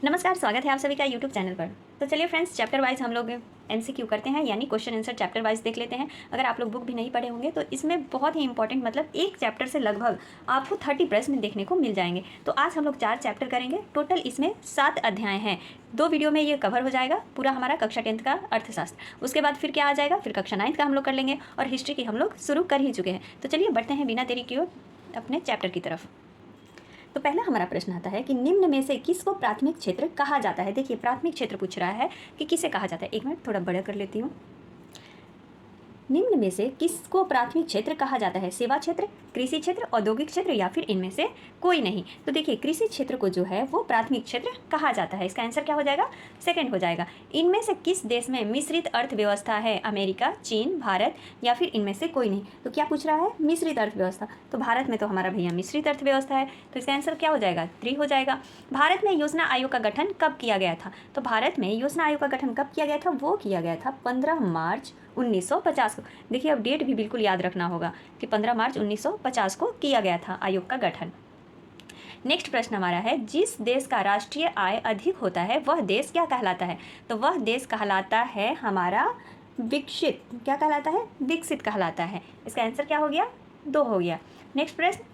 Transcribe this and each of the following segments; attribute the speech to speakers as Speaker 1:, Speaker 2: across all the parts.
Speaker 1: नमस्कार, स्वागत है आप सभी का यूट्यूब चैनल पर। तो चलिए फ्रेंड्स, चैप्टर वाइज हम लोग एमसीक्यू करते हैं, यानी क्वेश्चन आंसर चैप्टर वाइज देख लेते हैं। अगर आप लोग बुक भी नहीं पढ़े होंगे तो इसमें बहुत ही इंपॉर्टेंट, मतलब एक चैप्टर से लगभग आपको 30 प्रश्न देखने को मिल जाएंगे। तो आज हम लोग 4 चैप्टर करेंगे। टोटल इसमें 7 अध्याय हैं। 2 वीडियो में ये कवर हो जाएगा पूरा हमारा कक्षा 10th का अर्थशास्त्र। उसके बाद फिर क्या आ जाएगा, फिर कक्षा 9th का हम लोग कर लेंगे, और हिस्ट्री की हम लोग शुरू कर ही चुके हैं। तो चलिए बढ़ते हैं बिना देरी की ओर अपने चैप्टर की तरफ। तो पहला हमारा प्रश्न आता है कि निम्न में से किसको प्राथमिक क्षेत्र कहा जाता है। देखिए, प्राथमिक क्षेत्र पूछ रहा है कि किसे कहा जाता है। एक मिनट थोड़ा बड़ा कर लेती हूँ। निम्न में से किसको प्राथमिक क्षेत्र कहा जाता है? सेवा क्षेत्र, कृषि क्षेत्र, औद्योगिक क्षेत्र, या फिर इनमें से कोई नहीं। तो देखिए, कृषि क्षेत्र को जो है वो प्राथमिक क्षेत्र कहा जाता है। इसका आंसर क्या हो जाएगा? सेकंड हो जाएगा। इनमें से किस देश में मिश्रित अर्थव्यवस्था है? अमेरिका, चीन, भारत, या फिर इनमें से कोई नहीं। तो क्या पूछ रहा है? मिश्रित अर्थव्यवस्था। तो भारत में तो हमारा भैया मिश्रित अर्थव्यवस्था है, तो इसका आंसर क्या हो जाएगा? 3 हो जाएगा। भारत में योजना आयोग का गठन कब किया गया था? तो भारत में योजना आयोग का गठन कब किया गया था? वो किया गया था 15 मार्च 1950 को। देखिए, अब डेट भी बिल्कुल याद रखना होगा कि 15 मार्च 1950 को किया गया था आयोग का गठन। नेक्स्ट प्रश्न हमारा है, जिस देश का राष्ट्रीय आय अधिक होता है वह देश क्या कहलाता है? तो वह देश कहलाता है हमारा विकसित। क्या कहलाता है? विकसित कहलाता है। इसका आंसर क्या हो गया? 2 हो गया। नेक्स्ट प्रश्न,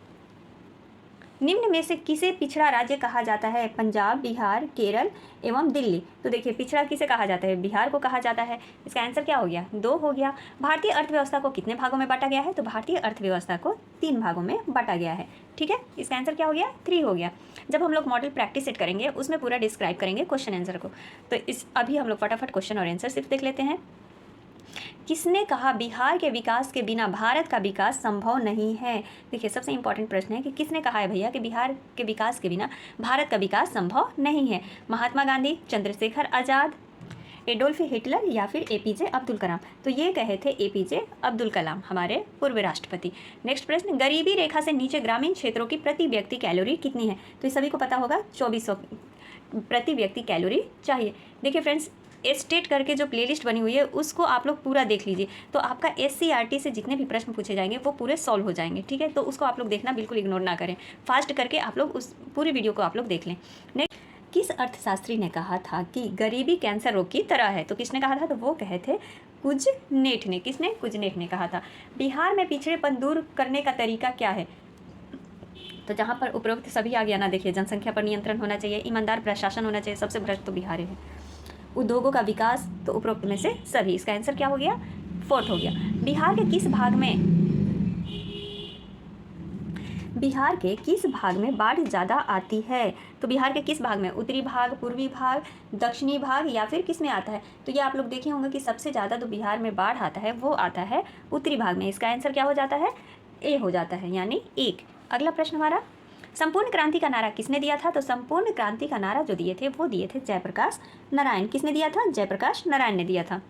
Speaker 1: निम्न में से किसे पिछड़ा राज्य कहा जाता है? पंजाब, बिहार, केरल एवं दिल्ली। तो देखिए, पिछड़ा किसे कहा जाता है? बिहार को कहा जाता है। इसका आंसर क्या हो गया? 2 हो गया। भारतीय अर्थव्यवस्था को कितने भागों में बांटा गया है? तो भारतीय अर्थव्यवस्था को 3 भागों में बांटा गया है। ठीक है, इसका आंसर क्या हो गया? 3 हो गया। जब हम लोग मॉडल प्रैक्टिस सेट करेंगे उसमें पूरा डिस्क्राइब करेंगे क्वेश्चन आंसर को। तो अभी हम लोग फटाफट क्वेश्चन और आंसर सिर्फ देख लेते हैं। किसने कहा बिहार के विकास के बिना भारत का विकास संभव नहीं है? देखिए, सबसे इंपॉर्टेंट प्रश्न है कि किसने कहा है भैया कि बिहार के विकास के बिना भारत का विकास संभव नहीं है? महात्मा गांधी, चंद्रशेखर आजाद, एडोल्फ हिटलर, या फिर एपीजे अब्दुल कलाम। तो ये कहे थे एपीजे अब्दुल कलाम, हमारे पूर्व राष्ट्रपति। नेक्स्ट प्रश्न, गरीबी रेखा से नीचे ग्रामीण क्षेत्रों की प्रति व्यक्ति कैलोरी कितनी है? तो ये सभी को पता होगा, 2400 प्रति व्यक्ति कैलोरी चाहिए। देखिए फ्रेंड्स, स्टेट करके जो प्लेलिस्ट बनी हुई है उसको आप लोग पूरा देख लीजिए, तो आपका SCRT से जितने भी प्रश्न पूछे जाएंगे वो पूरे सॉल्व हो जाएंगे। ठीक है, तो उसको आप लोग देखना बिल्कुल इग्नोर ना करें, फास्ट करके आप लोग उस पूरी वीडियो को आप लोग देख लें। नेक्स्ट, किस अर्थशास्त्री ने कहा था कि गरीबी कैंसर रोग की तरह है? तो किसने कहा था? तो वो कहे थे कुजनेट ने। किसने? कुजनेट ने कहा था। बिहार में पिछड़ेपन दूर करने का तरीका क्या है? तो जहाँ पर उपरोक्त सभी आ गया ना, देखिए, जनसंख्या पर नियंत्रण होना चाहिए, ईमानदार प्रशासन होना चाहिए, सबसे भ्रष्ट तो बिहार है, उद्योगों का विकास, तो उपरोक्त में से सभी। इसका आंसर क्या हो गया? 4th हो गया। बिहार के किस भाग में बाढ़ ज़्यादा आती है? तो बिहार के किस भाग में? उत्तरी भाग, पूर्वी भाग, दक्षिणी भाग, या फिर किस में आता है? तो ये आप लोग देखे होंगे कि सबसे ज़्यादा जो बिहार में बाढ़ आता है वो आता है उत्तरी भाग में। इसका आंसर क्या हो जाता है? ए हो जाता है, यानी 1। अगला प्रश्न हमारा, संपूर्ण क्रांति का नारा किसने दिया था? तो संपूर्ण क्रांति का नारा जो दिए थे वो दिए थे जयप्रकाश नारायण। किसने दिया था? जयप्रकाश नारायण ने दिया था।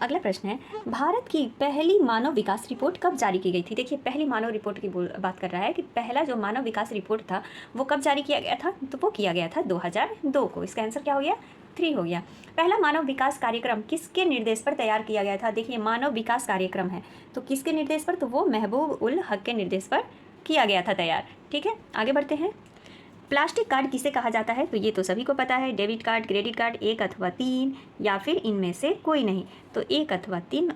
Speaker 1: अगला प्रश्न है, भारत की पहली मानव विकास रिपोर्ट कब जारी की गई थी? देखिए, पहली मानव रिपोर्ट की बात कर रहा है कि पहला जो मानव विकास रिपोर्ट था वो कब जारी किया गया था? तो वो किया गया था 2002 को। इसका आंसर क्या हो गया? 3 हो गया। पहला मानव विकास कार्यक्रम किसके निर्देश पर तैयार किया गया था? देखिए, मानव विकास कार्यक्रम है तो किसके निर्देश पर? तो वो महबूब उल हक के निर्देश पर किया गया था तैयार। ठीक है, आगे बढ़ते हैं। प्लास्टिक कार्ड किसे कहा जाता है? तो ये तो सभी को पता है, डेबिट कार्ड, क्रेडिट कार्ड, 1 अथवा 3, या फिर इनमें से कोई नहीं। तो 1 अथवा 3,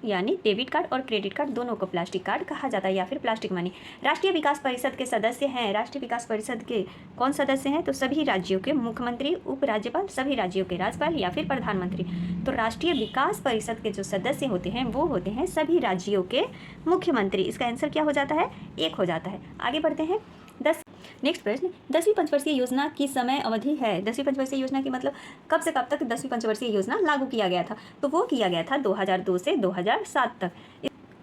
Speaker 1: यानी डेबिट कार्ड और क्रेडिट कार्ड दोनों को प्लास्टिक कार्ड कहा जाता है, या फिर प्लास्टिक मनी। राष्ट्रीय विकास परिषद के सदस्य हैं, राष्ट्रीय विकास परिषद के कौन सदस्य हैं? तो सभी राज्यों के मुख्यमंत्री, उपराज्यपाल, सभी राज्यों के राज्यपाल, या फिर प्रधानमंत्री। तो राष्ट्रीय विकास परिषद के जो सदस्य होते हैं वो होते हैं सभी राज्यों के मुख्यमंत्री। इसका आंसर क्या हो जाता है? 1 हो जाता है। आगे बढ़ते हैं। नेक्स्ट प्रश्न, 10वीं पंचवर्षीय योजना की समय अवधि है। 10वीं पंचवर्षीय योजना की मतलब कब से कब तक 10वीं पंचवर्षीय योजना लागू किया गया था? तो वो किया गया था 2002 से 2007 तक।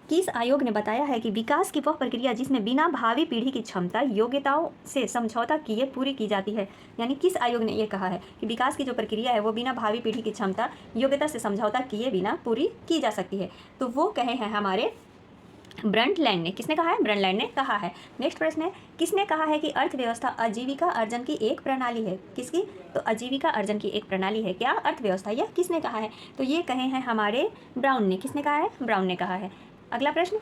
Speaker 1: किस आयोग ने बताया है कि विकास की वह प्रक्रिया जिसमें बिना भावी पीढ़ी की क्षमता, योग्यताओं से समझौता किए पूरी की जाती है? यानी किस आयोग ने यह कहा है कि विकास की जो प्रक्रिया है वो बिना भावी पीढ़ी की क्षमता, योग्यता से समझौता किए बिना पूरी की जा सकती है? तो वो कहे हैं हमारे ब्रंटलैंड ने। किसने कहा है? ब्रंटलैंड ने कहा है। नेक्स्ट प्रश्न है, किसने कहा है कि अर्थव्यवस्था आजीविका अर्जन की एक प्रणाली है? किसकी? तो आजीविका अर्जन की एक प्रणाली है क्या अर्थव्यवस्था? यह किसने कहा है? तो ये कहे हैं हमारे ब्राउन ने। किसने कहा है? ब्राउन ने कहा है। अगला प्रश्न,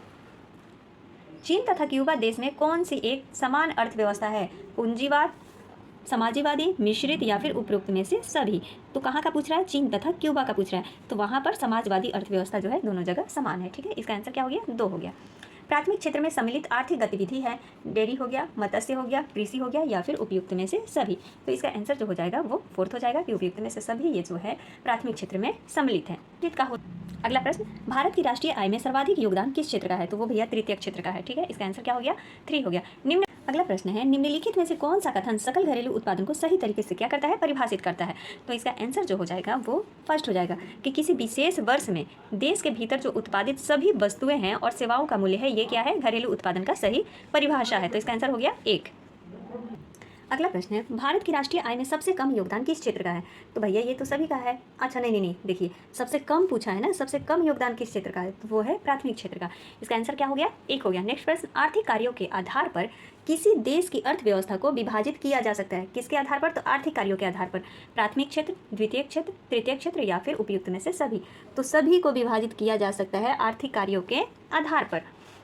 Speaker 1: चीन तथा क्यूबा देश में कौन सी एक समान अर्थव्यवस्था है? पूंजीवाद, समाजवादी, मिश्रित या फिर उपरोक्त में से सभी। तो कहाँ का पूछ रहा है? चीन तथा क्यूबा का पूछ रहा है। तो वहाँ पर समाजवादी अर्थव्यवस्था जो है दोनों जगह समान है। ठीक है, इसका आंसर क्या हो गया? 2 हो गया। प्राथमिक क्षेत्र में सम्मिलित आर्थिक गतिविधि है, डेयरी हो गया, मत्स्य हो गया, कृषि हो गया या फिर उपयुक्त में से सभी। तो इसका आंसर जो हो जाएगा वो 4th हो जाएगा कि उपयुक्त में से सभी ये जो है प्राथमिक क्षेत्र में सम्मिलित है। का हो अगला प्रश्न, भारत की राष्ट्रीय आय में सर्वाधिक योगदान किस क्षेत्र का है? तो वो भैया तृतीय क्षेत्र का है। ठीक है, इसका आंसर क्या हो गया? 3 हो गया। अगला प्रश्न है, निम्नलिखित में से कौन सा कथन सकल घरेलू उत्पादन को सही तरीके से क्या करता है? परिभाषित करता है। तो इसका आंसर जो हो जाएगा वो फर्स्ट हो जाएगा कि किसी विशेष वर्ष में देश के भीतर जो उत्पादित सभी वस्तुएं हैं और सेवाओं का मूल्य है, ये क्या है? घरेलू उत्पादन का सही परिभाषा है। तो इसका आंसर हो गया 1। अगला प्रश्न है, भारत की राष्ट्रीय आय में सबसे कम योगदान किस क्षेत्र का है? तो भैया ये तो सभी का है। अच्छा नहीं, देखिए सबसे कम पूछा है ना, सबसे कम योगदान किस क्षेत्र का है? तो वो है प्राथमिक क्षेत्र का। इसका आंसर क्या हो गया? 1 हो गया। नेक्स्ट प्रश्न, आर्थिक कार्यों के आधार पर किसी देश की अर्थव्यवस्था को विभाजित किया जा सकता है। किसके आधार पर? तो आर्थिक कार्यों के आधार पर। प्राथमिक क्षेत्र, द्वितीय क्षेत्र, तृतीय क्षेत्र या फिर उपयुक्त में से सभी। तो सभी को विभाजित किया जा सकता है आर्थिक कार्यों के आधार पर।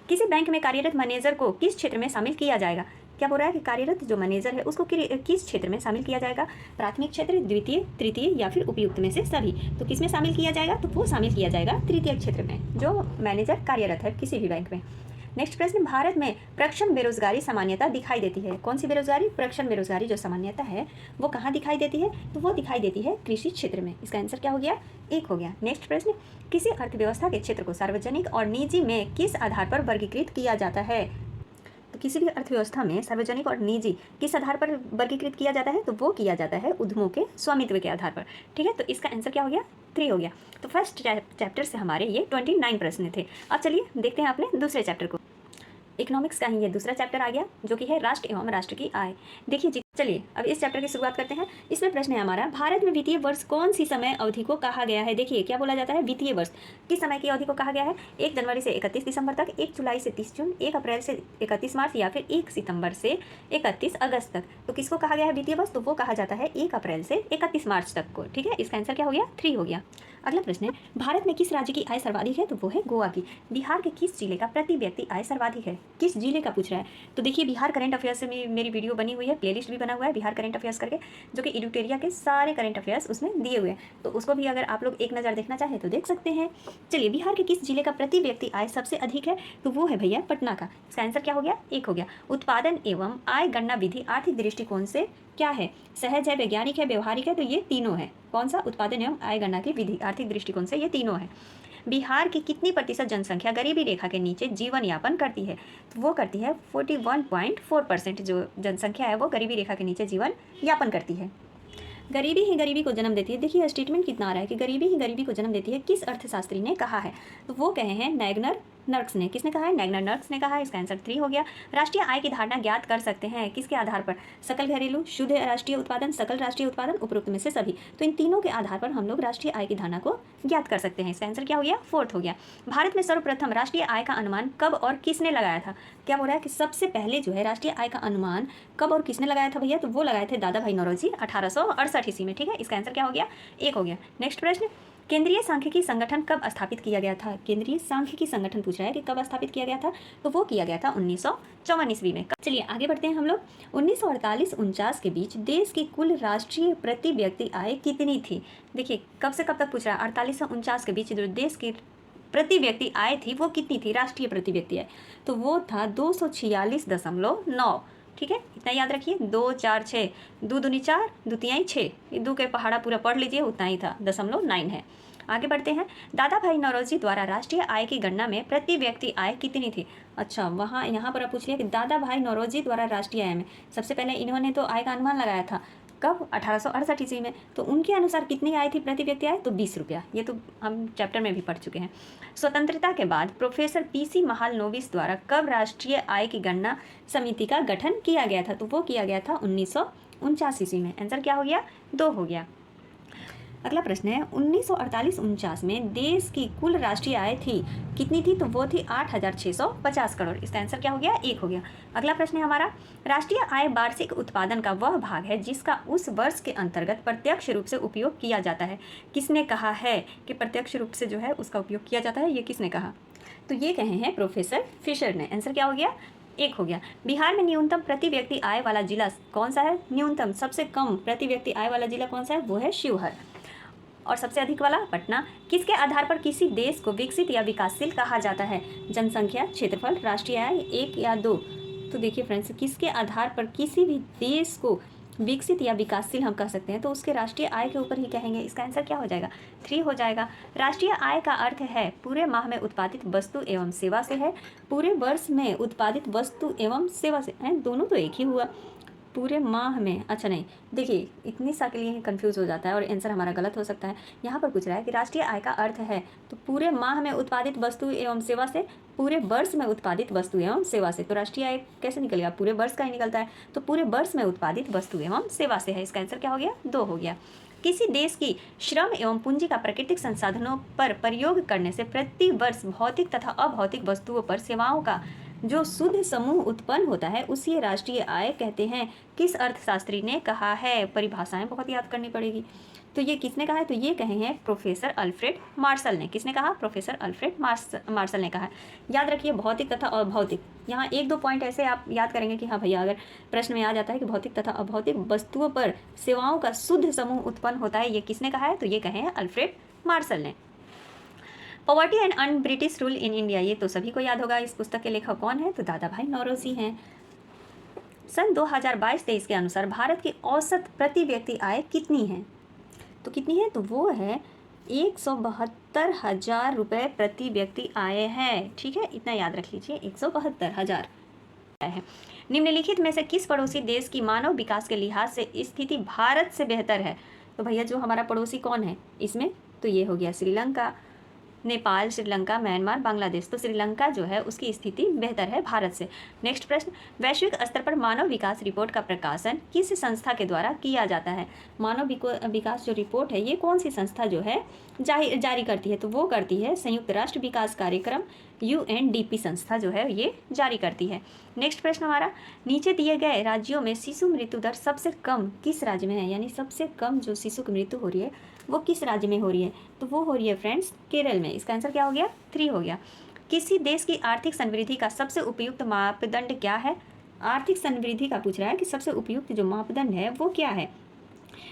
Speaker 1: किसी बैंक में कार्यरत मैनेजर को किस क्षेत्र में शामिल किया जाएगा? क्या बोल रहा है कि कार्यरत जो मैनेजर है उसको किस क्षेत्र में शामिल किया जाएगा? प्राथमिक क्षेत्र, द्वितीय, तृतीय या फिर उपयुक्त में से सभी। तो किस में शामिल किया जाएगा? तो वो शामिल किया जाएगा तृतीय क्षेत्र में, जो मैनेजर कार्यरत है किसी भी बैंक में। नेक्स्ट प्रश्न, भारत में प्रक्षण बेरोजगारी सामान्यता दिखाई देती है। कौन सी बेरोजगारी? प्रक्षण बेरोजगारी जो सामान्यता है वो कहाँ दिखाई देती है? तो वो दिखाई देती है कृषि क्षेत्र में। इसका आंसर क्या हो गया? 1 हो गया। नेक्स्ट प्रश्न, किसी अर्थव्यवस्था के क्षेत्र को सार्वजनिक और निजी में किस आधार पर वर्गीकृत किया जाता है? तो किसी भी अर्थव्यवस्था में सार्वजनिक और निजी किस आधार पर वर्गीकृत किया जाता है? तो वो किया जाता है उद्यमों के स्वामित्व के आधार पर। ठीक है, तो इसका आंसर क्या हो गया? 3 हो गया। तो फर्स्ट चैप्टर से हमारे ये 29 प्रश्न थे। अब चलिए देखते हैं अपने दूसरे चैप्टर को। इकोनॉमिक्स का ही ये दूसरा चैप्टर आ गया, जो कि है राष्ट्र एवं राष्ट्र की आय। देखिए चलिए अब इस चैप्टर की शुरुआत करते हैं। इसमें प्रश्न है हमारा, भारत में वित्तीय वर्ष कौन सी समय अवधि को कहा गया है? देखिए क्या बोला जाता है? वित्तीय वर्ष किस समय की अवधि को कहा गया है? 1 जनवरी से 31 दिसंबर तक, 1 जुलाई से 30 जून, 1 अप्रैल से 31 मार्च या फिर 1 सितंबर से 31 अगस्त तक। तो किसको कहा गया है वित्तीय वर्ष? तो वो कहा जाता है 1 अप्रैल से 31 मार्च तक को। ठीक है, इसका आंसर क्या हो गया? 3 हो गया। अगला प्रश्न है, भारत में किस राज्य की आय सर्वाधिक है? तो वो है गोवा की। बिहार के किस जिले का प्रति व्यक्ति आय सर्वाधिक है? किस जिले का पूछ रहा है? तो देखिए बिहार करंट अफेयर्स से मेरी वीडियो बनी हुई है, प्लेलिस्ट भी बना हुआ है बिहार करंट अफेयर्स करके, जो कि एडुटेरिया के सारे करंट अफेयर्स उसमें दिए हुए हैं। तो उसको भी अगर आप लोग एक नज़र देखना चाहें तो देख सकते हैं। चलिए, बिहार के किस जिले का प्रति व्यक्ति आय सबसे अधिक है? तो वो है भैया पटना का। इसका आंसर क्या हो गया? 1 हो गया। उत्पादन एवं आय गणना विधि आर्थिक दृष्टिकोण से क्या है? सहज है, वैज्ञानिक है, व्यवहारिक है। तो ये तीनों है। कौन सा? उत्पादन एवं आय गणना की विधि आर्थिक दृष्टिकोण से ये तीनों है। बिहार की कितनी प्रतिशत जनसंख्या गरीबी रेखा के नीचे जीवन यापन करती है? तो वो करती है 41.4%। जो जनसंख्या है वो गरीबी रेखा के नीचे जीवन यापन करती है। गरीबी ही गरीबी को जन्म देती है। देखिए स्टेटमेंट कितना आ रहा है कि गरीबी ही गरीबी को जन्म देती है। किस अर्थशास्त्री ने कहा है? तो वो कहे हैं नैगनर नर्क्स ने। किसने कहा है? नैगनर नर्क्स ने कहा है। इसका आंसर 3 हो गया। राष्ट्रीय आय की धारणा ज्ञात कर सकते हैं किसके आधार पर? सकल घरेलू, शुद्ध राष्ट्रीय उत्पादन, सकल राष्ट्रीय उत्पादन, उपरोक्त में से सभी। तो इन तीनों के आधार पर हम लोग राष्ट्रीय आय की धारणा को ज्ञात कर सकते हैं। इसका आंसर क्या हो गया? 4th हो गया। भारत में सर्वप्रथम राष्ट्रीय आय का अनुमान कब और किसने लगाया था? क्या बोल रहा है कि सबसे पहले जो है राष्ट्रीय आय का अनुमान कब और किसने लगाया था भैया? तो वो लगाए थे दादा भाई नौरोजी 1868 ईस्वी में। ठीक है, इसका आंसर क्या हो गया? 1 हो गया। नेक्स्ट प्रश्न, केंद्रीय सांख्यिकी संगठन कब स्थापित किया गया था? केंद्रीय सांख्यिकी संगठन पूछ रहा है कि कब स्थापित किया गया था? तो वो किया गया था 1954 ईस्वी में। चलिए आगे बढ़ते हैं हम लोग। 1948-49 के बीच देश की कुल राष्ट्रीय प्रति व्यक्ति आय कितनी थी? देखिए कब से कब तक पूछ रहा है? 48 से 49 के बीच जो देश की प्रति व्यक्ति आय थी वो कितनी थी? राष्ट्रीय प्रति व्यक्ति आय तो वो था 246.9। ठीक है, इतना याद रखिए। 2 4 6, 2 दूनी 4, 2 तिहाई 6, 2 के पहाड़ा पूरा पढ़ लीजिए, उतना ही था, 0.9 है। आगे बढ़ते हैं। दादा भाई नौरोजी द्वारा राष्ट्रीय आय की गणना में प्रति व्यक्ति आय कितनी थी? अच्छा वहाँ यहाँ पर आप पूछ लिया कि दादा भाई नौरोजी द्वारा राष्ट्रीय आय में सबसे पहले इन्होंने तो आय का अनुमान लगाया था कब? 1868 ईस्वी में। तो उनके अनुसार कितनी आय थी प्रति व्यक्ति आय? तो 20 रुपया। ये तो हम चैप्टर में भी पढ़ चुके हैं। स्वतंत्रता के बाद प्रोफेसर PC महालनोबिस द्वारा कब राष्ट्रीय आय की गणना समिति का गठन किया गया था? तो वो किया गया था 1949 ईस्वी में। आंसर क्या हो गया? 2 हो गया। अगला प्रश्न है 1948-49 में देश की कुल राष्ट्रीय आय थी कितनी थी? तो वो थी 8,650 करोड़। इसका आंसर क्या हो गया? 1 हो गया। अगला प्रश्न है हमारा, राष्ट्रीय आय वार्षिक उत्पादन का वह भाग है जिसका उस वर्ष के अंतर्गत प्रत्यक्ष रूप से उपयोग किया जाता है। किसने कहा है कि प्रत्यक्ष रूप से जो है उसका उपयोग किया जाता है? ये किसने कहा? तो ये कहे हैं प्रोफेसर फिशर ने। आंसर क्या हो गया? एक हो गया। बिहार में न्यूनतम प्रति व्यक्ति आय वाला जिला कौन सा है? न्यूनतम सबसे कम प्रति व्यक्ति आय वाला जिला कौन सा है? वो है शिवहर। और सबसे अधिक वाला पटना। किसके आधार पर किसी देश को विकसित या विकासशील कहा जाता है? जनसंख्या, क्षेत्रफल, राष्ट्रीय आय, एक या दो? तो देखिए फ्रेंड्स, किसके आधार पर किसी भी देश को विकसित या विकासशील हम कह सकते हैं, तो उसके राष्ट्रीय आय के ऊपर ही कहेंगे। इसका आंसर क्या हो जाएगा? 3 हो जाएगा। राष्ट्रीय आय का अर्थ है पूरे माह में उत्पादित वस्तु एवं सेवा से है, पूरे वर्ष में उत्पादित वस्तु एवं सेवा से है, दोनों तो एक ही हुआ। पूरे माह में, अच्छा नहीं, देखिए इतनी सा के लिए ही कन्फ्यूज़ हो जाता है और आंसर हमारा गलत हो सकता है। यहाँ पर पूछ रहा है कि राष्ट्रीय आय का अर्थ है तो पूरे माह में उत्पादित वस्तु एवं सेवा से, पूरे वर्ष में उत्पादित वस्तु एवं सेवा से। तो राष्ट्रीय आय कैसे निकलेगा? पूरे वर्ष का ही निकलता है, तो पूरे वर्ष में उत्पादित वस्तु एवं सेवा से है। इसका आंसर क्या हो गया? 2 हो गया। किसी देश की श्रम एवं पूंजी का प्राकृतिक संसाधनों पर प्रयोग करने से प्रति वर्ष भौतिक तथा अभौतिक वस्तुओं पर सेवाओं का जो शुद्ध समूह उत्पन्न होता है उसी राष्ट्रीय आय कहते हैं। किस अर्थशास्त्री ने कहा है? परिभाषाएं बहुत याद करनी पड़ेगी। तो ये किसने कहा है? तो ये कहे हैं प्रोफेसर अल्फ्रेड मार्शल ने। किसने कहा? प्रोफेसर अल्फ्रेड मार्शल ने कहा है। याद रखिए भौतिक तथा अभौतिक, यहाँ 1-2 पॉइंट ऐसे आप याद करेंगे कि हाँ भैया, अगर प्रश्न में आ जाता है कि भौतिक तथा अभौतिक वस्तुओं पर सेवाओं का शुद्ध समूह उत्पन्न होता है, ये किसने कहा है? तो ये कहे हैं अल्फ्रेड मार्शल ने। Poverty and un British rule in India, ये तो सभी को याद होगा। इस पुस्तक के लेखक कौन है? तो दादा भाई नौरोजी हैं। सन 2022-23 के अनुसार भारत की औसत प्रति व्यक्ति आय कितनी है? तो कितनी है? तो वो है 172,000 रुपये प्रति व्यक्ति आय है। ठीक है, इतना याद रख लीजिए, 172,000 है। निम्नलिखित में से किस पड़ोसी देश की मानव विकास के लिहाज से स्थिति भारत से बेहतर है? तो भैया जो हमारा पड़ोसी कौन है इसमें? तो ये हो गया श्रीलंका, नेपाल, श्रीलंका, म्यांमार, बांग्लादेश। तो श्रीलंका जो है उसकी स्थिति बेहतर है भारत से। नेक्स्ट प्रश्न, वैश्विक स्तर पर मानव विकास रिपोर्ट का प्रकाशन किस संस्था के द्वारा किया जाता है? मानव विकास जो रिपोर्ट है ये कौन सी संस्था जो है जारी करती है? तो वो करती है संयुक्त राष्ट्र विकास कार्यक्रम, UNDP संस्था जो है ये जारी करती है। नेक्स्ट प्रश्न हमारा, नीचे दिए गए राज्यों में शिशु मृत्यु दर सबसे कम किस राज्य में है? यानी सबसे कम जो शिशु की मृत्यु हो रही है वो किस राज्य में हो रही है? तो वो हो रही है फ्रेंड्स केरल में। इसका आंसर क्या हो गया? 3 हो गया। किसी देश की आर्थिक समृद्धि का सबसे उपयुक्त मापदंड क्या है? आर्थिक समृद्धि का पूछ रहा है कि सबसे उपयुक्त जो मापदंड है वो क्या है?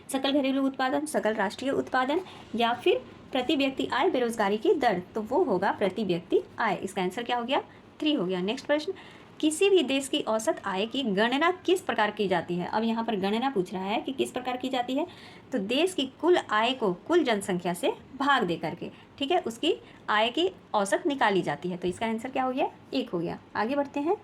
Speaker 1: सकल घरेलू उत्पादन, सकल राष्ट्रीय उत्पादन, या फिर प्रति व्यक्ति आय, बेरोजगारी की दर? तो वो होगा प्रति व्यक्ति आय। इसका आंसर क्या हो गया? 3 हो गया। नेक्स्ट प्रश्न, किसी भी देश की औसत आय की गणना किस प्रकार की जाती है? अब यहाँ पर गणना पूछ रहा है कि किस प्रकार की जाती है। तो देश की कुल आय को कुल जनसंख्या से भाग दे करके, ठीक है, उसकी आय की औसत निकाली जाती है। तो इसका आंसर क्या हो गया? 1 हो गया। आगे बढ़ते हैं।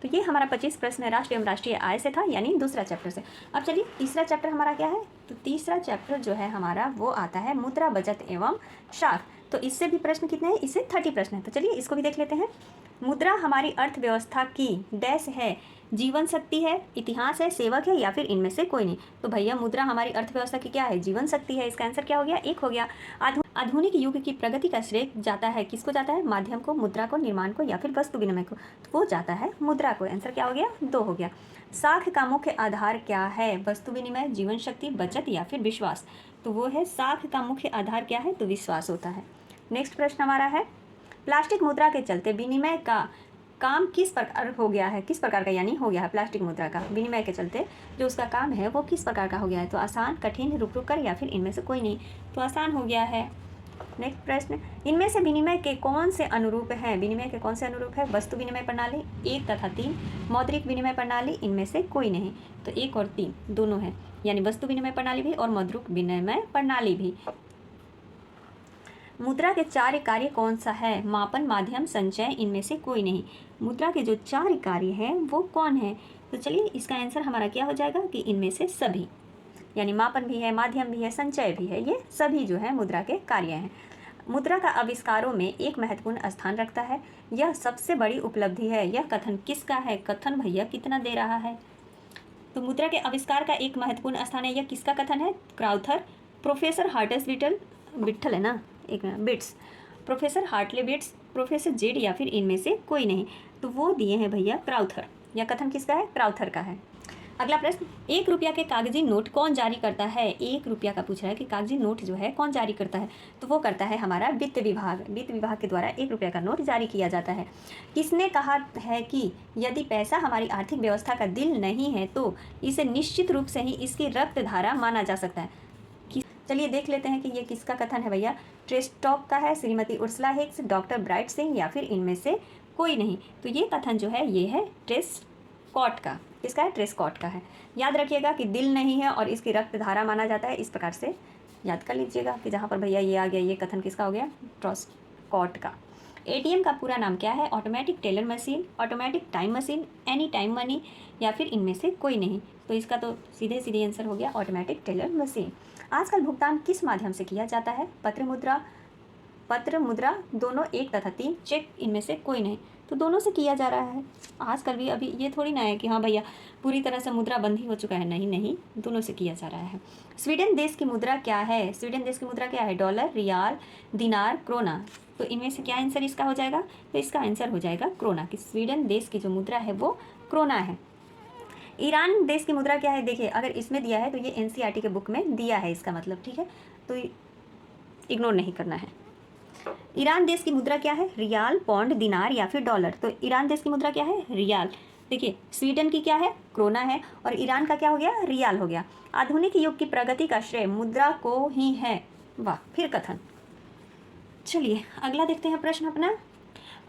Speaker 1: तो ये हमारा 25 प्रश्न राष्ट्र एवं राष्ट्रीय आय से था, यानी दूसरा चैप्टर से। अब चलिए तीसरा चैप्टर हमारा क्या है? तो तीसरा चैप्टर जो है हमारा वो आता है मुद्रा, बचत एवं शाख। तो इससे भी प्रश्न कितने हैं? इससे 30 प्रश्न है। तो चलिए इसको भी देख लेते हैं। मुद्रा हमारी अर्थव्यवस्था की डैश है, जीवन शक्ति है, इतिहास है, सेवक है, या फिर इनमें से कोई नहीं। तो भैया मुद्रा हमारी अर्थव्यवस्था की क्या है? जीवन शक्ति है। इसका आंसर क्या हो गया? 1 हो गया। आधुनिक युग की प्रगति का श्रेय जाता है किसको जाता है? माध्यम को, मुद्रा को, निर्माण को, या फिर वस्तु विनिमय को? तो वो जाता है मुद्रा को। आंसर क्या हो गया? 2 हो गया। साख का मुख्य आधार क्या है? वस्तु विनिमय, जीवन शक्ति, बचत, या फिर विश्वास? तो वो है साख का मुख्य आधार क्या है? तो विश्वास होता है। नेक्स्ट प्रश्न हमारा है, प्लास्टिक मुद्रा के चलते विनिमय का काम किस प्रकार हो गया है? किस प्रकार का यानी हो गया है प्लास्टिक मुद्रा का विनिमय के चलते जो उसका काम है वो किस प्रकार का हो गया है? तो आसान, कठिन, रुक रुक कर, या फिर इनमें से कोई नहीं? तो आसान हो गया है। नेक्स्ट प्रश्न, इनमें से विनिमय के कौन से अनुरूप हैं? विनिमय के कौन से अनुरूप है? वस्तु विनिमय प्रणाली 1 तथा 3, मौद्रिक विनिमय प्रणाली, इनमें से कोई नहीं। तो 1 और 3 दोनों हैं, यानी वस्तु विनिमय प्रणाली भी और मौद्रिक विनिमय प्रणाली भी। मुद्रा के 4 कार्य कौन सा है? मापन, माध्यम, संचय, इनमें से कोई नहीं। मुद्रा के जो 4 कार्य हैं वो कौन है? तो चलिए इसका आंसर हमारा क्या हो जाएगा कि इनमें से सभी, यानी मापन भी है, माध्यम भी है, संचय भी है, ये सभी जो है मुद्रा के कार्य हैं। मुद्रा का आविष्कारों में एक महत्वपूर्ण स्थान रखता है, यह सबसे बड़ी उपलब्धि है। यह कथन किसका है? कथन भैया कितना दे रहा है? तो मुद्रा के आविष्कार का एक महत्वपूर्ण स्थान है, यह किसका कथन है? क्राउथर, प्रोफेसर हार्टस विट्ठल है ना, एक bits, professor Hartley bits, professor Z, या फिर इनमें से कोई नहीं? तो वो दिए हैं भैया क्राउथर। यह कथन किसका है? क्राउथर का है। अगला प्रश्न, 1 रुपया के कागजी नोट कौन जारी करता है? 1 रुपया का पूछ रहा है कि कागजी नोट जो है कौन जारी करता है? तो वो करता है हमारा वित्त विभाग। वित्त विभाग के द्वारा 1 रुपया का नोट जारी किया जाता है। किसने कहा है कि यदि पैसा हमारी आर्थिक व्यवस्था का दिल नहीं है तो इसे निश्चित रूप से ही इसकी रक्त धारा माना जा सकता है? चलिए देख लेते हैं कि ये किसका कथन है भैया। ट्रेस्टॉक का है, Shrimati Ursula Hicks, doctor bright Singh या फिर इनमें से कोई नहीं। तो ये कथन जो है ये है ट्रेस्कॉट का। किसका है? ट्रेस्कॉट का है। याद रखिएगा कि दिल नहीं है और इसकी रक्त धारा माना जाता है, इस प्रकार से याद कर लीजिएगा कि जहाँ पर भैया ये आ गया, ये कथन किसका हो गया? ट्रेस्कॉट का। एटीएम का पूरा नाम क्या है? Automatic teller machine, automatic time machine, any time money या फिर इनमें से कोई नहीं। तो इसका तो सीधे सीधे आंसर हो गया ऑटोमेटिक टेलर मशीन। आजकल भुगतान किस माध्यम से किया जाता है? पत्र मुद्रा दोनों 1 तथा 3, चेक इनमें से कोई नहीं। तो दोनों से किया जा रहा है आजकल भी। अभी ये थोड़ी ना है कि हाँ भैया पूरी तरह से मुद्रा बंद ही हो चुका है, नहीं नहीं, दोनों से किया जा रहा है। स्वीडन देश की मुद्रा क्या है? स्वीडन देश की मुद्रा क्या है? डॉलर, रियाल, दिनार, क्रोना। तो इनमें से क्या आंसर इसका हो जाएगा? तो इसका आंसर हो जाएगा क्रोना, कि स्वीडन देश की जो मुद्रा है वो क्रोना है। ईरान देश की मुद्रा क्या है? देखिए अगर इसमें दिया है तो ये एनसीईआरटी के बुक में दिया है इसका मतलब, ठीक है, तो इग्नोर नहीं करना है। ईरान देश की मुद्रा क्या है? रियाल, पौंड, दिनार या फिर डॉलर। तो ईरान देश की मुद्रा क्या है? रियाल। देखिए स्वीडन की क्या है? क्रोना है, और ईरान का क्या हो गया? रियाल हो गया। आधुनिक युग की प्रगति का श्रेय मुद्रा को ही है। वाह, फिर कथन। चलिए अगला देखते हैं प्रश्न अपना।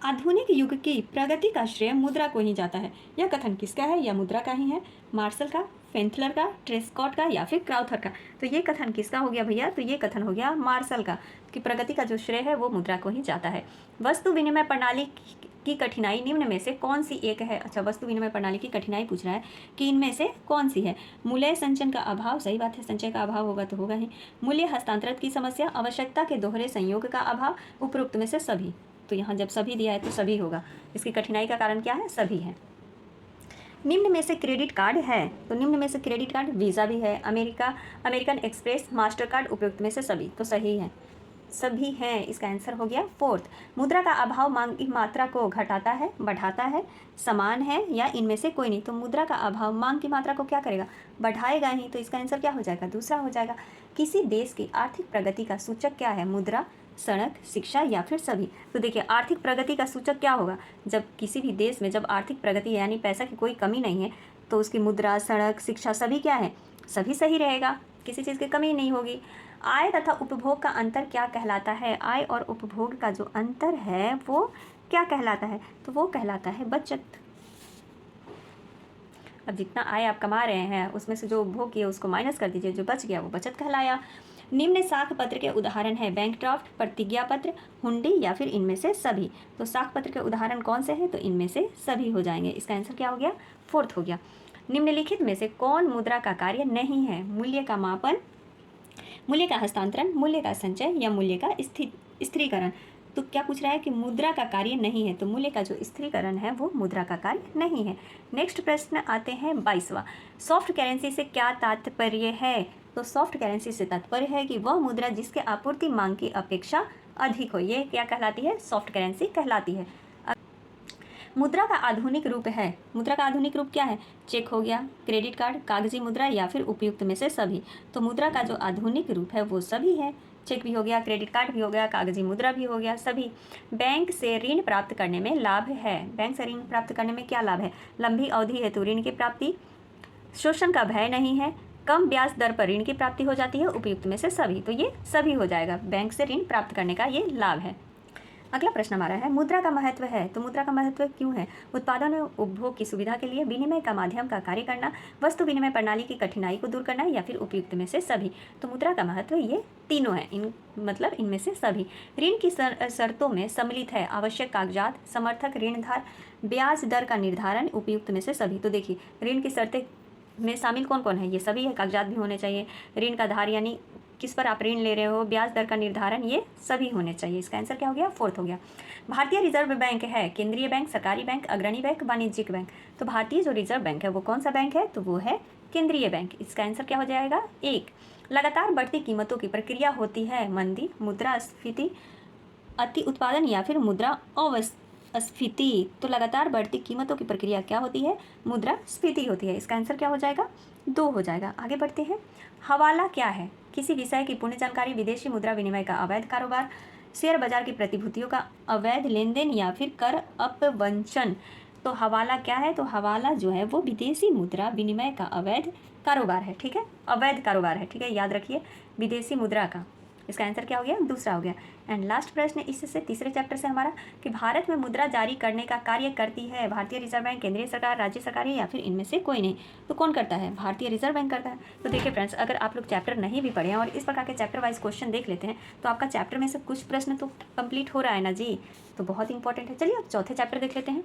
Speaker 1: आधुनिक युग की प्रगति का श्रेय मुद्रा को ही जाता है। यह कथन किसका है? यह मुद्रा का ही है। मार्शल का, फेंथलर का, ट्रेस्कॉट का या फिर क्राउथर का। तो ये कथन किसका हो गया भैया? तो ये कथन हो गया मार्शल का, कि प्रगति का जो श्रेय है वो मुद्रा को ही जाता है। वस्तु विनिमय प्रणाली की कठिनाई निम्न में से कौन सी एक है? अच्छा, वस्तु विनिमय प्रणाली की कठिनाई पूछ रहा है कि इनमें से कौन सी है? मूल्य संचयन का अभाव, सही बात है, संचय का अभाव होगा तो होगा ही। मूल्य हस्तांतरण की समस्या, आवश्यकता के दोहरे संयोग का अभाव, उपरोक्त में से सभी। तो यहाँ जब सभी दिया है तो सभी होगा। इसकी कठिनाई का कारण क्या है? सभी है। निम्न में से क्रेडिट कार्ड है? तो निम्न में से क्रेडिट कार्ड वीज़ा भी है, अमेरिकन एक्सप्रेस, मास्टर कार्ड, उपयुक्त में से सभी। तो सही है, सभी हैं। इसका आंसर हो गया 4th। मुद्रा का अभाव मांग की मात्रा को घटाता है, बढ़ाता है, समान है या इनमें से कोई नहीं। तो मुद्रा का अभाव मांग की मात्रा को क्या करेगा? बढ़ाएगा ही। तो इसका आंसर क्या हो जाएगा? दूसरा हो जाएगा। किसी देश की आर्थिक प्रगति का सूचक क्या है? मुद्रा, सड़क, शिक्षा या फिर सभी। तो देखिए आर्थिक प्रगति का सूचक क्या होगा? जब किसी भी देश में जब आर्थिक प्रगति है यानी पैसा की कोई कमी नहीं है, तो उसकी मुद्रा, सड़क, शिक्षा सभी क्या है? सभी सही रहेगा, किसी चीज़ की कमी नहीं होगी। आय तथा उपभोग का अंतर क्या कहलाता है? आय और उपभोग का जो अंतर है वो क्या कहलाता है? तो वो कहलाता है बचत। अब जितना आय आप कमा रहे हैं उसमें से जो उपभोग किया उसको माइनस कर दीजिए, जो बच गया वो बचत कहलाया। निम्न साख पत्र के उदाहरण है? बैंक ड्राफ्ट, प्रतिज्ञा पत्र, हुंडी या फिर इनमें से सभी। तो साख पत्र के उदाहरण कौन से हैं? तो इनमें से सभी हो जाएंगे। इसका आंसर क्या हो गया? 4th हो गया। निम्नलिखित में से कौन मुद्रा का कार्य नहीं है? मूल्य का मापन, मूल्य का हस्तांतरण, मूल्य का संचय या मूल्य का स्थिरीकरण। तो क्या पूछ रहा है कि मुद्रा का कार्य नहीं है, तो मूल्य का जो स्थिरीकरण है वो मुद्रा का कार्य नहीं है। नेक्स्ट प्रश्न आते हैं 22वां। सॉफ्ट करेंसी से क्या तात्पर्य है? तो सॉफ्ट करेंसी से तात्पर्य है कि वह मुद्रा जिसके आपूर्ति मांग की अपेक्षा अधिक हो, ये क्या कहलाती है? सॉफ्ट करेंसी कहलाती है। मुद्रा का आधुनिक रूप है? मुद्रा का आधुनिक रूप क्या है? चेक हो गया, क्रेडिट कार्ड, कागजी मुद्रा या फिर उपयुक्त में से सभी। तो मुद्रा का जो आधुनिक रूप है वो सभी है। चेक भी हो गया, क्रेडिट कार्ड भी हो गया, कागजी मुद्रा भी हो गया, सभी। बैंक से ऋण प्राप्त करने में लाभ है? बैंक से ऋण प्राप्त करने में क्या लाभ है? लंबी अवधि हेतु ऋण की प्राप्ति, शोषण का भय नहीं है, कम ब्याज दर पर ऋण की प्राप्ति हो जाती है, उपयुक्त में से सभी। तो ये सभी हो जाएगा, बैंक से ऋण प्राप्त करने का ये लाभ है। अगला प्रश्न हमारा है मुद्रा का महत्व है? तो मुद्रा का महत्व क्यों है? उत्पादन और उपभोग की सुविधा के लिए, विनिमय का माध्यम का कार्य करना, वस्तु विनिमय प्रणाली की कठिनाई को दूर करना या फिर उपयुक्त में से सभी। तो मुद्रा का महत्व ये तीनों है, मतलब इनमें से सभी। ऋण की शर्तों में सम्मिलित है आवश्यक कागजात, समर्थक, ऋणधार, ब्याज दर का निर्धारण, उपयुक्त में से सभी। तो देखिए ऋण की शर्तें में शामिल कौन कौन है? ये सभी है। कागजात भी होने चाहिए, ऋण का धार यानी किस पर आप ऋण ले रहे हो, ब्याज दर का निर्धारण, ये सभी होने चाहिए। इसका आंसर क्या हो गया? 4th हो गया। भारतीय रिजर्व बैंक है केंद्रीय बैंक, सरकारी बैंक, अग्रणी बैंक, वाणिज्यिक बैंक। तो भारतीय जो रिजर्व बैंक है वो कौन सा बैंक है? तो वो है केंद्रीय बैंक। इसका आंसर क्या हो जाएगा? 1। लगातार बढ़ती कीमतों की प्रक्रिया होती है? मंदी, मुद्रास्फीति, अति उत्पादन या फिर मुद्रा स्फीति, तो लगातार बढ़ती कीमतों की प्रक्रिया क्या होती है? मुद्रास्फीति होती है। इसका आंसर क्या हो जाएगा? 2 हो जाएगा। आगे बढ़ते हैं। हवाला क्या है? किसी विषय की पूर्ण जानकारी, विदेशी मुद्रा विनिमय का अवैध कारोबार, शेयर बाजार की प्रतिभूतियों का अवैध लेन देन या फिर कर अपवंचन। तो हवाला क्या है? तो हवाला जो है वो विदेशी मुद्रा विनिमय का अवैध कारोबार है। ठीक है, अवैध कारोबार है। ठीक है, याद रखिए, विदेशी मुद्रा का। इसका आंसर क्या हो गया? दूसरा हो गया। एंड लास्ट प्रश्न इससे तीसरे चैप्टर से हमारा, कि भारत में मुद्रा जारी करने का कार्य करती है भारतीय रिजर्व बैंक, केंद्रीय सरकार, राज्य सरकार या फिर इनमें से कोई नहीं। तो कौन करता है? भारतीय रिजर्व बैंक करता है। तो देखिए फ्रेंड्स, अगर आप लोग चैप्टर नहीं भी पढ़े हैं और इस प्रकार के चैप्टर वाइज क्वेश्चन देख लेते हैं तो आपका चैप्टर में से कुछ प्रश्न तो कंप्लीट हो रहा है ना जी, तो बहुत इंपॉर्टेंट है। चलिए अब चौथे चैप्टर देख लेते हैं।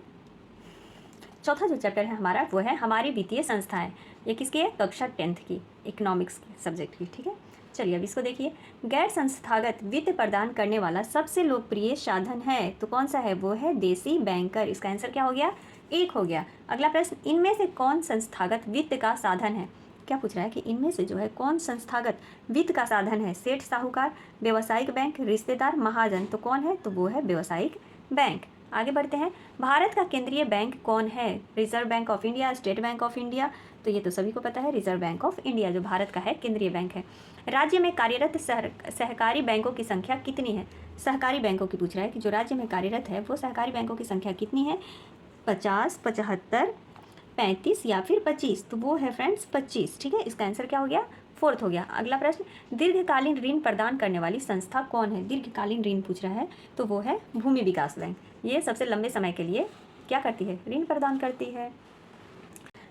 Speaker 1: चौथा जो चैप्टर है हमारा वो है हमारी वित्तीय संस्थाएं। ये किसकी है? कक्षा 10th की, इकोनॉमिक्स की सब्जेक्ट की। ठीक है, चलिए अब इसको देखिए। गैर संस्थागत वित्त प्रदान करने वाला सबसे लोकप्रिय साधन है, तो कौन सा है? वो है देसी बैंकर। इसका आंसर क्या हो गया? 1 हो गया। अगला प्रश्न, इनमें से कौन संस्थागत वित्त का साधन है? क्या पूछ रहा है कि इनमें से जो है कौन संस्थागत वित्त का साधन है? सेठ साहूकार, व्यवसायिक बैंक, रिश्तेदार, महाजन। तो कौन है? तो वो है व्यवसायिक बैंक। आगे बढ़ते हैं। भारत का केंद्रीय बैंक कौन है? Reserve bank of India, state bank of India. तो ये तो सभी को पता है, रिजर्व बैंक ऑफ इंडिया जो भारत का है केंद्रीय बैंक है। राज्य में कार्यरत सहकारी बैंकों की संख्या कितनी है? सहकारी बैंकों की पूछ रहा है कि जो राज्य में कार्यरत है वो सहकारी बैंकों की संख्या कितनी है? 50, 75, 35 या फिर 25। तो वो है फ्रेंड्स 25। ठीक है, इसका आंसर क्या हो गया? 4th हो गया। अगला प्रश्न, दीर्घकालीन ऋण प्रदान करने वाली संस्था कौन है? दीर्घकालीन ऋण पूछ रहा है तो वो है भूमि विकास बैंक। ये सबसे लंबे समय के लिए क्या करती है? ऋण प्रदान करती है।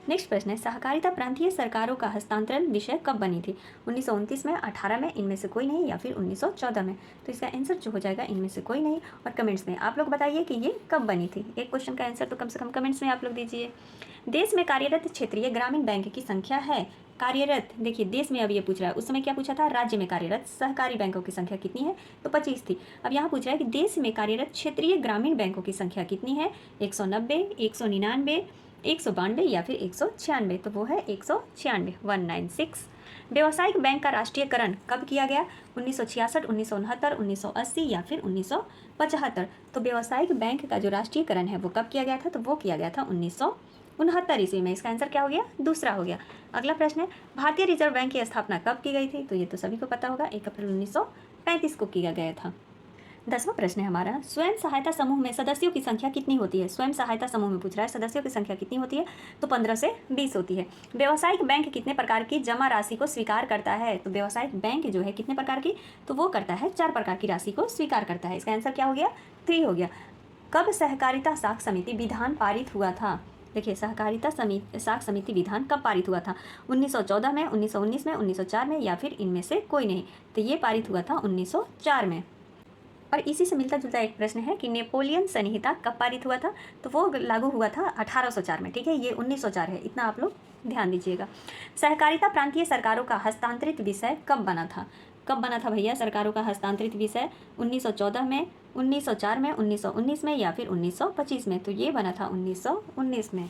Speaker 1: नेक्स्ट प्रश्न है, सहकारिता प्रांतीय सरकारों का हस्तांतरण विषय कब बनी थी? 1929 में, 18 में, इनमें से कोई नहीं, या फिर 1914 में। तो इसका आंसर जो हो जाएगा इनमें से कोई नहीं। और कमेंट्स में आप लोग बताइए कि ये कब बनी थी। एक क्वेश्चन का आंसर तो कम से कम कमेंट्स में आप लोग दीजिए। देश में कार्यरत क्षेत्रीय ग्रामीण बैंक की संख्या है। कार्यरत, देखिए देश में अब ये पूछ रहा है, उस समय क्या पूछा था? राज्य में कार्यरत सहकारी बैंकों की संख्या कितनी है? तो 25 थी। अब यहाँ पूछ रहा है कि देश में कार्यरत क्षेत्रीय ग्रामीण बैंकों की संख्या कितनी है? 190, 199, 192 या फिर 196। तो वो है 196, 196। व्यवसायिक बैंक का राष्ट्रीयकरण कब किया गया? 1966, 1969, 1980 या फिर 1975। तो व्यवसायिक बैंक का जो राष्ट्रीयकरण है वो कब किया गया था? तो वो किया गया था 1969 ईस्वी में। इसका आंसर क्या हो गया? दूसरा हो गया। अगला प्रश्न है, भारतीय रिजर्व बैंक की स्थापना कब की गई थी? तो ये तो सभी को पता होगा, 1 अप्रैल 1935 को किया गया था। 10वां प्रश्न है हमारा, स्वयं सहायता समूह में सदस्यों की संख्या कितनी होती है? स्वयं सहायता समूह में पूछ रहा है सदस्यों की संख्या कितनी होती है? तो 15 से 20 होती है। व्यवसायिक बैंक कितने प्रकार की जमा राशि को स्वीकार करता है? तो व्यवसायिक बैंक जो है कितने प्रकार की? तो वो करता है 4 प्रकार की राशि को स्वीकार करता है। इसका आंसर क्या हो गया? 3 हो गया। कब सहकारिता साख समिति विधान पारित हुआ था? देखिए, सहकारिता साख समिति विधान कब पारित हुआ था? 1914 में, 1919 में, 1904 में या फिर इनमें से कोई नहीं। तो ये पारित हुआ था 1904 में। और इसी से मिलता जुलता एक प्रश्न है कि नेपोलियन संहिता कब पारित हुआ था? तो वो लागू हुआ था 1804 में। ठीक है, ये 1904 है, इतना आप लोग ध्यान दीजिएगा। सहकारिता प्रांतीय सरकारों का हस्तांतरित विषय कब बना था? कब बना था भैया सरकारों का हस्तांतरित विषय? 1914 में, 1904 में, 1919 में या फिर 1925 में। तो ये बना था 1919 में।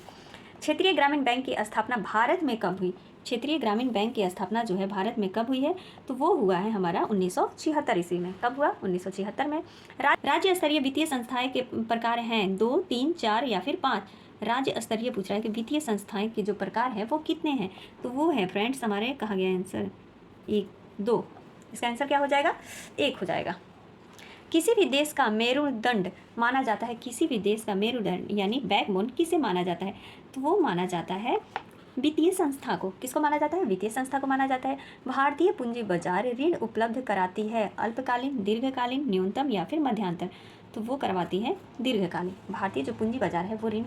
Speaker 1: क्षेत्रीय ग्रामीण बैंक की स्थापना भारत में कब हुई? क्षेत्रीय ग्रामीण बैंक की स्थापना जो है भारत में कब हुई है? तो वो हुआ है हमारा 1976 ईस्वी में। कब हुआ? 1976 में। राज्य स्तरीय वित्तीय संस्थाएं के प्रकार हैं 2, 3, 4 या फिर 5। राज्य स्तरीय पूछ रहा है कि वित्तीय संस्थाएं के जो प्रकार हैं वो कितने हैं? तो वो है फ्रेंड्स हमारे, कहा गया आंसर 1, 2। इसका आंसर क्या हो जाएगा? 1 हो जाएगा। किसी भी देश का मेरुदंड माना जाता है, किसी भी देश का मेरुदंड यानी बैकबोन किसे माना जाता है? तो वो माना जाता है वित्तीय संस्था को। किसको माना जाता है? वित्तीय संस्था को माना जाता है। भारतीय पूंजी बाजार ऋण उपलब्ध कराती है अल्पकालीन, दीर्घकालीन, न्यूनतम या फिर मध्यांतर। तो वो करवाती है दीर्घकालीन। भारतीय जो पूंजी बाजार है वो ऋण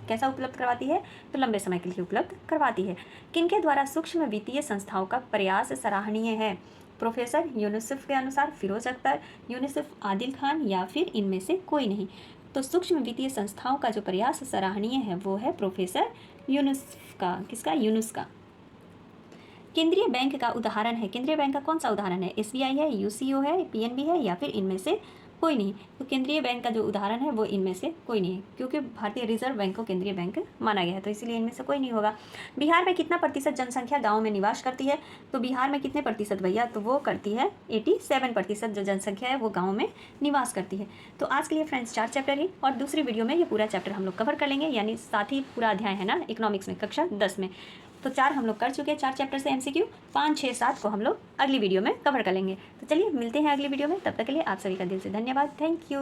Speaker 1: कैसा उपलब्ध करवाती है? तो लंबे समय के लिए उपलब्ध करवाती है। किनके द्वारा सूक्ष्म वित्तीय संस्थाओं का प्रयास सराहनीय है? प्रोफेसर यूनुसुफ के अनुसार फिरोज अख्तर, यूनुसुफ, आदिल खान या फिर इनमें से कोई नहीं। तो सूक्ष्म वित्तीय संस्थाओं का जो प्रयास सराहनीय है वो है प्रोफेसर यूनुसुफ का। किसका? यूनुस का। केंद्रीय बैंक का उदाहरण है, केंद्रीय बैंक का कौन सा उदाहरण है? SBI है, UCO है, PNB है या फिर इनमें से कोई नहीं। तो केंद्रीय बैंक का जो उदाहरण है वो इनमें से कोई नहीं है, क्योंकि भारतीय रिजर्व बैंक को केंद्रीय बैंक माना गया है, तो इसलिए इनमें से कोई नहीं होगा। बिहार में कितना प्रतिशत जनसंख्या गाँव में निवास करती है? तो बिहार में कितने प्रतिशत भैया? तो वो करती है 87% जो जनसंख्या है वो गाँव में निवास करती है। तो आज के लिए फ्रेंड्स 4 चैप्टर ही, और दूसरी वीडियो में ये पूरा चैप्टर हम लोग कवर कर लेंगे, यानी साथ ही पूरा अध्याय है ना इकोनॉमिक्स में, कक्षा 10 में। तो 4 हम लोग कर चुके हैं, 4 चैप्टर से MCQ, 5, 6, 7 को हम लोग अगली वीडियो में कवर कर लेंगे। तो चलिए मिलते हैं अगली वीडियो में, तब तक के लिए आप सभी का दिल से धन्यवाद। Thank you.